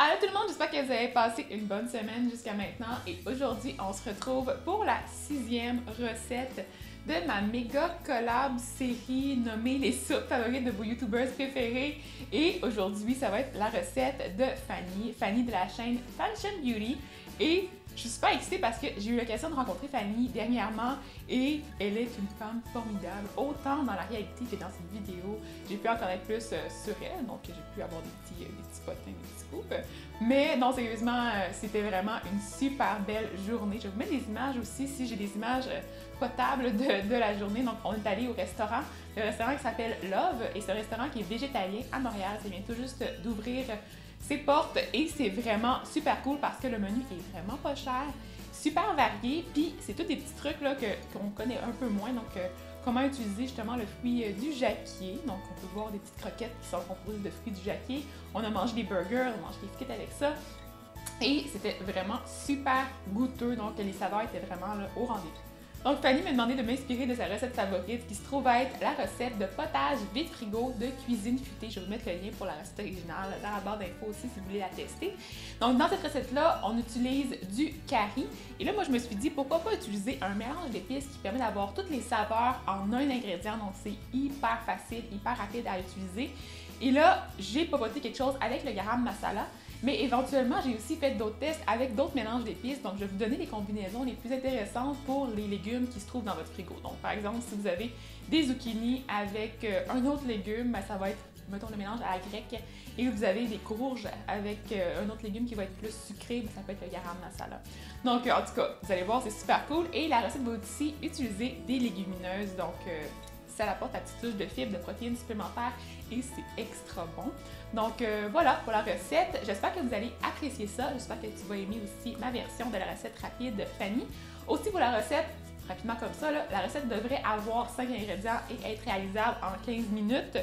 Allô tout le monde, j'espère que vous avez passé une bonne semaine jusqu'à maintenant et aujourd'hui on se retrouve pour la 6e recette de ma méga collab série nommée les soupes favorites de vos youtubeurs préférés et aujourd'hui ça va être la recette de Fanny de la chaîne Fashion Beauty et je suis super excitée parce que j'ai eu l'occasion de rencontrer Fanny dernièrement et elle est une femme formidable, autant dans la réalité que dans cette vidéo. J'ai pu en connaître plus sur elle, donc j'ai pu avoir des petits potins, des petits coups. Mais non, sérieusement, c'était vraiment une super belle journée. Je vais vous mettre des images aussi, si j'ai des images potables de la journée. Donc, on est allé au restaurant, le restaurant qui s'appelle Love, et c'est un restaurant qui est végétalien à Montréal. Ça vient tout juste d'ouvrir ses portes et c'est vraiment super cool parce que le menu est vraiment pas cher, super varié, puis c'est tous des petits trucs là qu'on connaît un peu moins, donc comment utiliser justement le fruit du jacquier, donc on peut voir des petites croquettes qui sont composées de fruits du jacquier, on a mangé des burgers, on a mangé des frites avec ça, et c'était vraiment super goûteux, donc les saveurs étaient vraiment là, au rendez-vous. Donc Fanny m'a demandé de m'inspirer de sa recette favorite qui se trouve être la recette de potage vide frigo de cuisine futée. Je vais vous mettre le lien pour la recette originale dans la barre d'infos aussi si vous voulez la tester. Donc dans cette recette-là, on utilise du curry. Et là, moi, je me suis dit pourquoi pas utiliser un mélange d'épices qui permet d'avoir toutes les saveurs en un ingrédient. Donc c'est hyper facile, hyper rapide à utiliser. Et là, j'ai papoté quelque chose avec le garam masala. Mais éventuellement, j'ai aussi fait d'autres tests avec d'autres mélanges d'épices. Donc, je vais vous donner les combinaisons les plus intéressantes pour les légumes qui se trouvent dans votre frigo. Donc, par exemple, si vous avez des zucchini avec un autre légume, ben, ça va être, mettons, le mélange à la grecque. Et vous avez des courges avec un autre légume qui va être plus sucré, ben, ça peut être le garam masala. Donc, en tout cas, vous allez voir, c'est super cool. Et la recette va aussi utiliser des légumineuses. Donc, ça apporte la petite touche de fibres, de protéines supplémentaires et c'est extra bon. Donc voilà pour la recette. J'espère que vous allez apprécier ça. J'espère que tu vas aimer aussi ma version de la recette rapide de Fanny. Aussi pour la recette, rapidement comme ça, là, la recette devrait avoir 5 ingrédients et être réalisable en 15 minutes.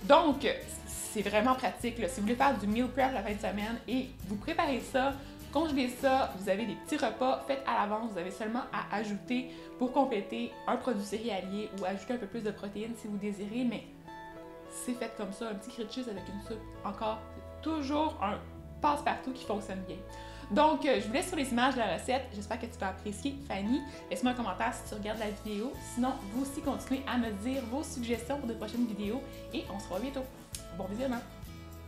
Donc, c'est vraiment pratique là. Si vous voulez faire du meal prep la fin de semaine et vous préparez ça, congelez ça, vous avez des petits repas faits à l'avance, vous avez seulement à ajouter pour compléter un produit céréalier ou ajouter un peu plus de protéines si vous désirez, mais c'est fait comme ça, un petit grilled cheese avec une soupe, encore, toujours un passe-partout qui fonctionne bien. Donc, je vous laisse sur les images de la recette, j'espère que tu vas apprécier. Fanny, laisse-moi un commentaire si tu regardes la vidéo, sinon, vous aussi continuez à me dire vos suggestions pour de prochaines vidéos et on se revoit bientôt. Bon visionnement!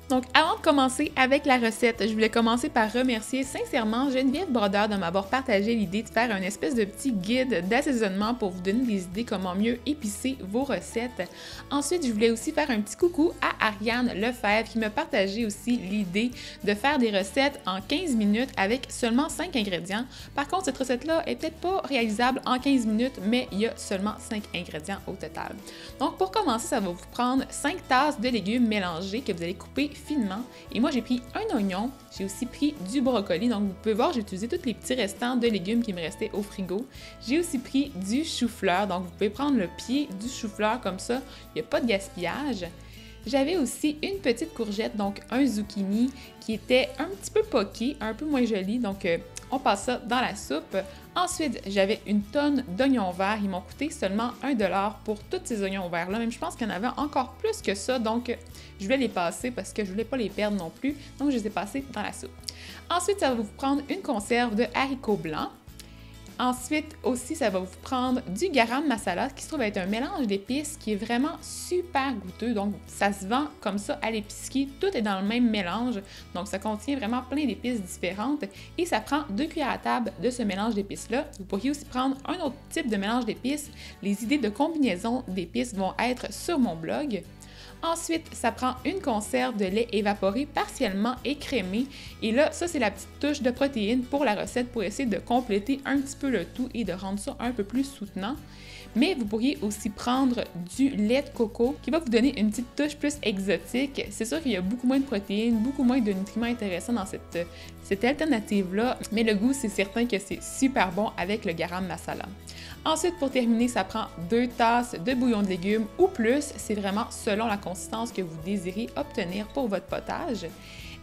Donc, avant de commencer avec la recette, je voulais commencer par remercier sincèrement Geneviève Brodeur de m'avoir partagé l'idée de faire un espèce de petit guide d'assaisonnement pour vous donner des idées comment mieux épicer vos recettes. Ensuite, je voulais aussi faire un petit coucou à Ariane Lefebvre qui m'a partagé aussi l'idée de faire des recettes en 15 minutes avec seulement 5 ingrédients. Par contre, cette recette-là est peut-être pas réalisable en 15 minutes, mais il y a seulement 5 ingrédients au total. Donc, pour commencer, ça va vous prendre 5 tasses de légumes mélangés que vous allez couper finement. Et moi, j'ai pris un oignon, j'ai aussi pris du brocoli. Donc, vous pouvez voir, j'ai utilisé tous les petits restants de légumes qui me restaient au frigo. J'ai aussi pris du chou-fleur. Donc, vous pouvez prendre le pied du chou-fleur comme ça. Il n'y a pas de gaspillage. J'avais aussi une petite courgette, donc un zucchini qui était un petit peu poqué, un peu moins joli. Donc, on passe ça dans la soupe. Ensuite, j'avais une tonne d'oignons verts. Ils m'ont coûté seulement 1 $ pour tous ces oignons verts-là. Même je pense qu'il y en avait encore plus que ça. Donc, je voulais les passer parce que je ne voulais pas les perdre non plus. Donc, je les ai passés dans la soupe. Ensuite, ça va vous prendre une conserve de haricots blancs. Ensuite, aussi, ça va vous prendre du garam masala, qui se trouve être un mélange d'épices qui est vraiment super goûteux. Donc, ça se vend comme ça à l'épicerie. Tout est dans le même mélange. Donc, ça contient vraiment plein d'épices différentes. Et ça prend 2 cuillères à table de ce mélange d'épices-là. Vous pourriez aussi prendre un autre type de mélange d'épices. Les idées de combinaison d'épices vont être sur mon blog. Ensuite, ça prend une conserve de lait évaporé partiellement écrémé. Et là, ça, c'est la petite touche de protéines pour la recette pour essayer de compléter un petit peu le tout et de rendre ça un peu plus soutenant. Mais vous pourriez aussi prendre du lait de coco qui va vous donner une petite touche plus exotique. C'est sûr qu'il y a beaucoup moins de protéines, beaucoup moins de nutriments intéressants dans cette alternative-là, mais le goût, c'est certain que c'est super bon avec le garam masala. Ensuite, pour terminer, ça prend 2 tasses de bouillon de légumes ou plus. C'est vraiment selon la consistance que vous désirez obtenir pour votre potage.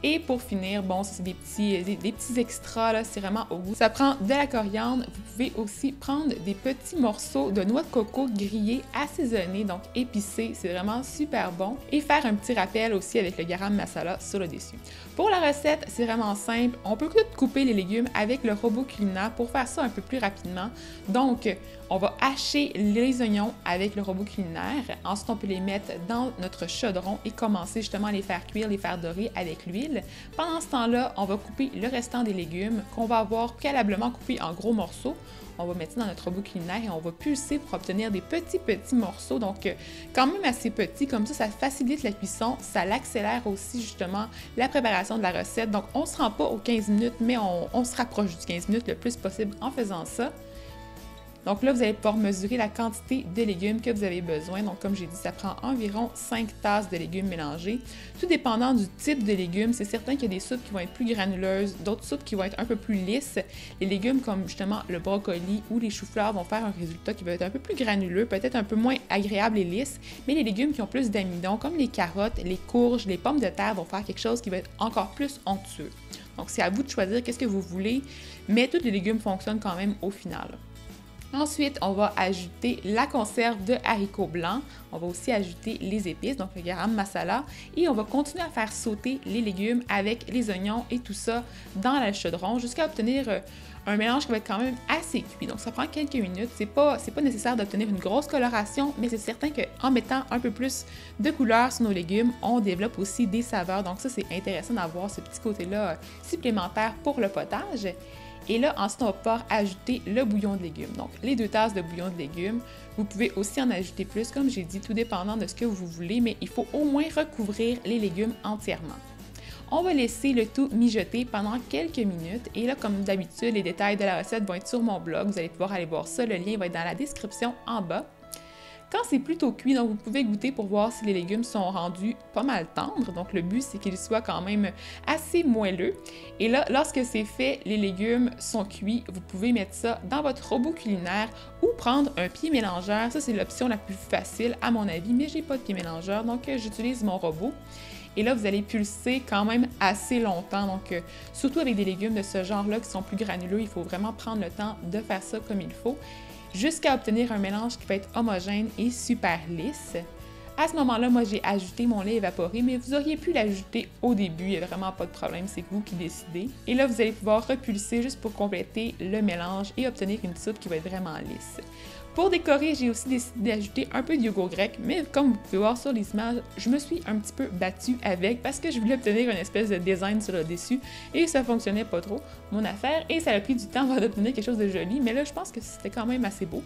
Et pour finir, bon, ça c'est des petits extras, là, c'est vraiment au goût. Ça prend de la coriandre. Vous pouvez aussi prendre des petits morceaux de noix de coco grillés, assaisonnés, donc épicés. C'est vraiment super bon. Et faire un petit rappel aussi avec le garam masala sur le dessus. Pour la recette, c'est vraiment simple. On peut couper les légumes avec le robot culinaire pour faire ça un peu plus rapidement. Donc, on va hacher les oignons avec le robot culinaire. Ensuite, on peut les mettre dans notre chaudron et commencer justement à les faire cuire, les faire dorer avec l'huile. Pendant ce temps-là, on va couper le restant des légumes qu'on va avoir préalablement coupés en gros morceaux. On va mettre ça dans notre robot culinaire et on va pulser pour obtenir des petits morceaux. Donc, quand même assez petits, comme ça facilite la cuisson, ça l'accélère aussi justement la préparation de la recette. Donc, on ne se rend pas aux 15 minutes, mais on se rapproche du 15 minutes le plus possible en faisant ça. Donc là, vous allez pouvoir mesurer la quantité de légumes que vous avez besoin. Donc comme j'ai dit, ça prend environ 5 tasses de légumes mélangés. Tout dépendant du type de légumes, c'est certain qu'il y a des soupes qui vont être plus granuleuses, d'autres soupes qui vont être un peu plus lisses. Les légumes comme justement le brocoli ou les choux-fleurs vont faire un résultat qui va être un peu plus granuleux, peut-être un peu moins agréable et lisse. Mais les légumes qui ont plus d'amidon, comme les carottes, les courges, les pommes de terre, vont faire quelque chose qui va être encore plus onctueux. Donc c'est à vous de choisir qu'est-ce que vous voulez, mais tous les légumes fonctionnent quand même au final. Ensuite, on va ajouter la conserve de haricots blancs. On va aussi ajouter les épices, donc le garam masala. Et on va continuer à faire sauter les légumes avec les oignons et tout ça dans le chaudron jusqu'à obtenir un mélange qui va être quand même assez cuit. Donc ça prend quelques minutes. C'est pas nécessaire d'obtenir une grosse coloration, mais c'est certain qu'en mettant un peu plus de couleur sur nos légumes, on développe aussi des saveurs. Donc ça, c'est intéressant d'avoir ce petit côté-là supplémentaire pour le potage. Et là, ensuite, on va pouvoir ajouter le bouillon de légumes. Donc, les 2 tasses de bouillon de légumes. Vous pouvez aussi en ajouter plus, comme j'ai dit, tout dépendant de ce que vous voulez, mais il faut au moins recouvrir les légumes entièrement. On va laisser le tout mijoter pendant quelques minutes. Et là, comme d'habitude, les détails de la recette vont être sur mon blog. Vous allez pouvoir aller voir ça. Le lien va être dans la description en bas. Quand c'est plutôt cuit, donc vous pouvez goûter pour voir si les légumes sont rendus pas mal tendres. Donc le but, c'est qu'ils soient quand même assez moelleux. Et là, lorsque c'est fait, les légumes sont cuits, vous pouvez mettre ça dans votre robot culinaire ou prendre un pied mélangeur. Ça, c'est l'option la plus facile à mon avis, mais j'ai pas de pied mélangeur, donc j'utilise mon robot. Et là, vous allez pulser quand même assez longtemps. Donc, surtout avec des légumes de ce genre-là qui sont plus granuleux, il faut vraiment prendre le temps de faire ça comme il faut, jusqu'à obtenir un mélange qui va être homogène et super lisse. À ce moment-là, moi, j'ai ajouté mon lait évaporé, mais vous auriez pu l'ajouter au début, il n'y a vraiment pas de problème, c'est vous qui décidez. Et là, vous allez pouvoir repulser juste pour compléter le mélange et obtenir une soupe qui va être vraiment lisse. Pour décorer, j'ai aussi décidé d'ajouter un peu de yogourt grec, mais comme vous pouvez voir sur les images, je me suis un petit peu battue avec parce que je voulais obtenir une espèce de design sur le dessus et ça fonctionnait pas trop, mon affaire, et ça a pris du temps avant d'obtenir quelque chose de joli, mais là, je pense que c'était quand même assez beau.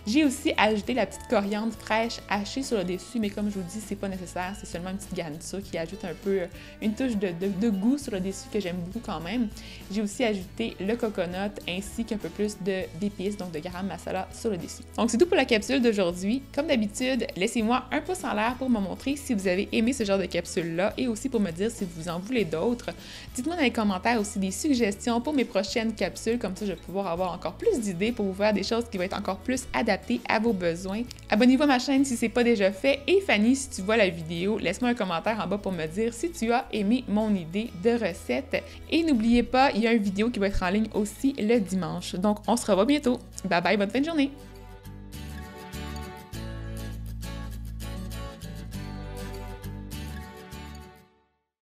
J'ai aussi ajouté la petite coriandre fraîche hachée sur le dessus, mais comme je vous dis, c'est pas nécessaire, c'est seulement une petite garniture qui ajoute un peu une touche de goût sur le dessus que j'aime beaucoup quand même. J'ai aussi ajouté le coconut ainsi qu'un peu plus d'épices, donc de garam masala sur le dessus. Donc c'est tout pour la capsule d'aujourd'hui. Comme d'habitude, laissez-moi un pouce en l'air pour me montrer si vous avez aimé ce genre de capsule-là et aussi pour me dire si vous en voulez d'autres. Dites-moi dans les commentaires aussi des suggestions pour mes prochaines capsules, comme ça je vais pouvoir avoir encore plus d'idées pour vous faire des choses qui vont être encore plus adaptées à vos besoins. Abonnez-vous à ma chaîne si ce n'est pas déjà fait et Fanny, si tu vois la vidéo, laisse-moi un commentaire en bas pour me dire si tu as aimé mon idée de recette. Et n'oubliez pas, il y a une vidéo qui va être en ligne aussi le dimanche. Donc on se revoit bientôt. Bye bye, bonne fin de journée!